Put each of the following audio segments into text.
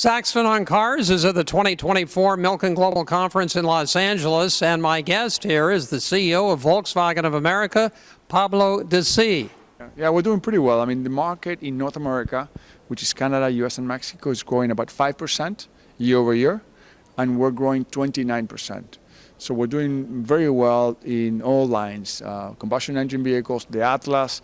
Saxton on Cars is at the 2024 Milken Global Conference in Los Angeles, and my guest here is the CEO of Volkswagen of America, Pablo Di Si. Yeah, we're doing pretty well. I mean, the market in North America, which is Canada, US, and Mexico, is growing about 5% year over year, and we're growing 29%. So we're doing very well in all lines, combustion engine vehicles, the Atlas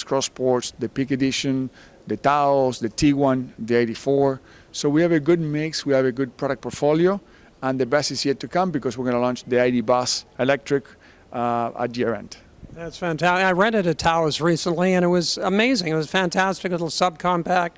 Cross Sports, the Peak Edition, the Taos, the Tiguan, the 84. So we have a good mix, we have a good product portfolio, and the best is yet to come because we're going to launch the ID Bus electric at year end. That's fantastic. I rented a Taos recently, and it was amazing. It was fantastic, little subcompact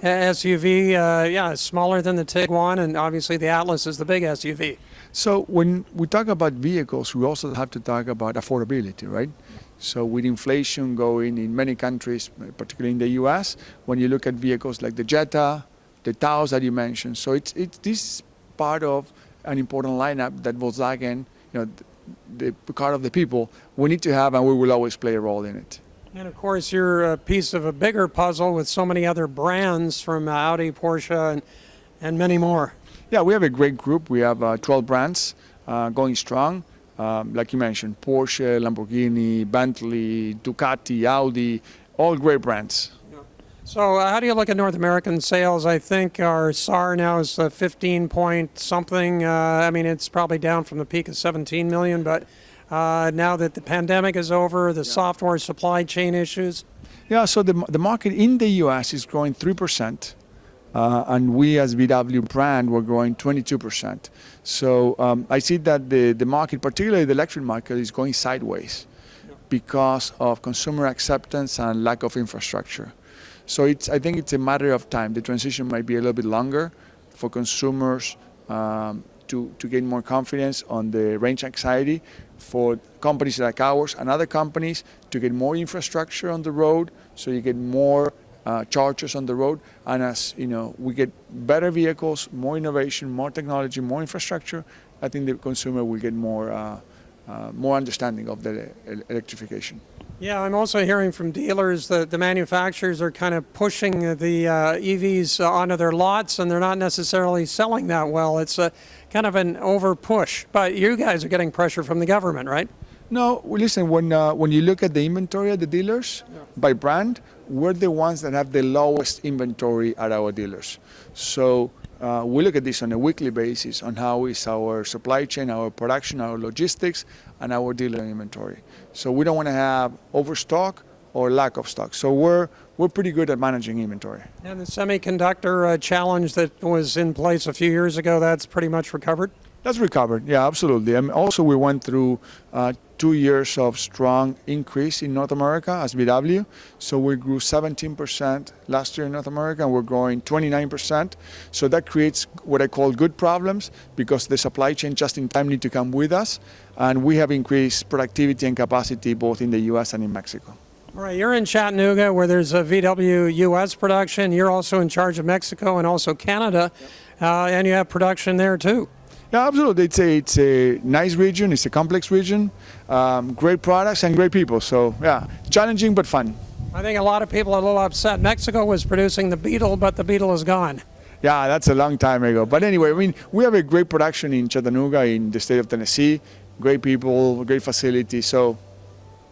SUV, smaller than the Tiguan, and obviously the Atlas is the big SUV. So when we talk about vehicles, we also have to talk about affordability, right? So with inflation going in many countries, particularly in the US, when you look at vehicles like the Jetta, the Taos that you mentioned, so it's this is part of an important lineup that Volkswagen, the car of the people, we need to have, and we will always play a role in it. And of course, you're a piece of a bigger puzzle with so many other brands from Audi, Porsche, and many more. Yeah, we have a great group. We have 12 brands going strong. Like you mentioned, Porsche, Lamborghini, Bentley, Ducati, Audi, all great brands. So how do you look at North American sales? I think our SAR now is 15 point something. I mean, it's probably down from the peak of 17 million, but now that the pandemic is over, the software supply chain issues. Yeah, so the market in the US is growing 3%. And we as VW brand, we're growing 22%. So I see that the market, particularly the electric market, is going sideways because of consumer acceptance and lack of infrastructure. So I think it's a matter of time. The transition might be a little bit longer for consumers to gain more confidence on the range anxiety, for companies like ours and other companies to get more infrastructure on the road, so you get more chargers on the road, and as we get better vehicles, more innovation, more technology, more infrastructure, I think the consumer will get more understanding of the electrification. Yeah, I'm also hearing from dealers that the manufacturers are kind of pushing the EVs onto their lots, and they're not necessarily selling that well. It's kind of an over push, but you guys are getting pressure from the government, right? No, listen, when you look at the inventory at the dealers, by brand, we're the ones that have the lowest inventory at our dealers. So we look at this on a weekly basis on how is our supply chain, our production, our logistics, and our dealer inventory. So we don't want to have overstock or lack of stock. So we're pretty good at managing inventory. And the semiconductor challenge that was in place a few years ago, that's pretty much recovered? That's recovered, yeah, absolutely. And also we went through 2 years of strong increase in North America as VW. So we grew 17% last year in North America, and we're growing 29%. So that creates what I call good problems, because the supply chain just in time need to come with us. And we have increased productivity and capacity both in the US and in Mexico. All right, you're in Chattanooga where there's a VW US production. You're also in charge of Mexico and also Canada, and you have production there too. Yeah, absolutely. It's a nice region. It's a complex region. Great products and great people. So yeah, challenging but fun. I think a lot of people are a little upset. Mexico was producing the Beetle, but the Beetle is gone. Yeah, that's a long time ago. But anyway, I mean, we have a great production in Chattanooga, in the state of Tennessee. Great people, great facility. So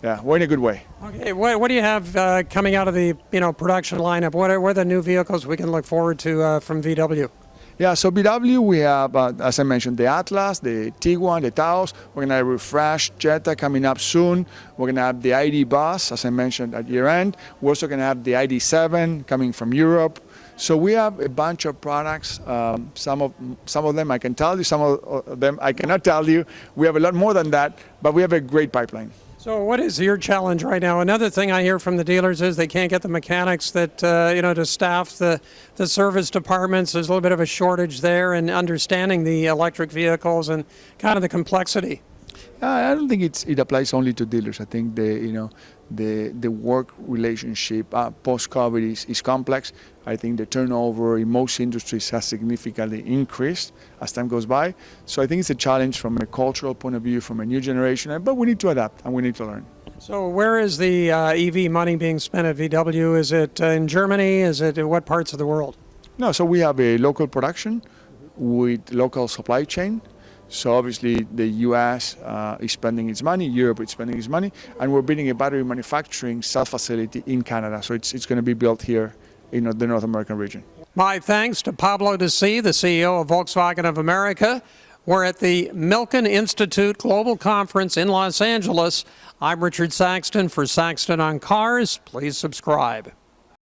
yeah, we're in a good way. Okay, what do you have coming out of the production lineup? What are the new vehicles we can look forward to from VW? Yeah, so VW, we have, as I mentioned, the Atlas, the Tiguan, the Taos. We're going to refresh Jetta coming up soon. We're going to have the ID Bus, as I mentioned, at year end. We're also going to have the ID7 coming from Europe. So we have a bunch of products. Some of them I can tell you, some of them I cannot tell you. We have a lot more than that, but we have a great pipeline. So what is your challenge right now? Another thing I hear from the dealers is they can't get the mechanics that to staff the service departments. There's a little bit of a shortage there in understanding the electric vehicles and kind of the complexity. I don't think it applies only to dealers. I think the work relationship post-COVID is complex. I think the turnover in most industries has significantly increased as time goes by. So I think it's a challenge from a cultural point of view, from a new generation, but we need to adapt and we need to learn. So where is the EV money being spent at VW? Is it in Germany? Is it in what parts of the world? No, so we have a local production with local supply chain. So obviously the U.S. Is spending its money, Europe is spending its money, and we're building a battery manufacturing cell facility in Canada. So it's going to be built here in the North American region. My thanks to Pablo Di Si, the CEO of Volkswagen of America. We're at the Milken Institute Global Conference in Los Angeles. I'm Richard Saxton for Saxton on Cars. Please subscribe.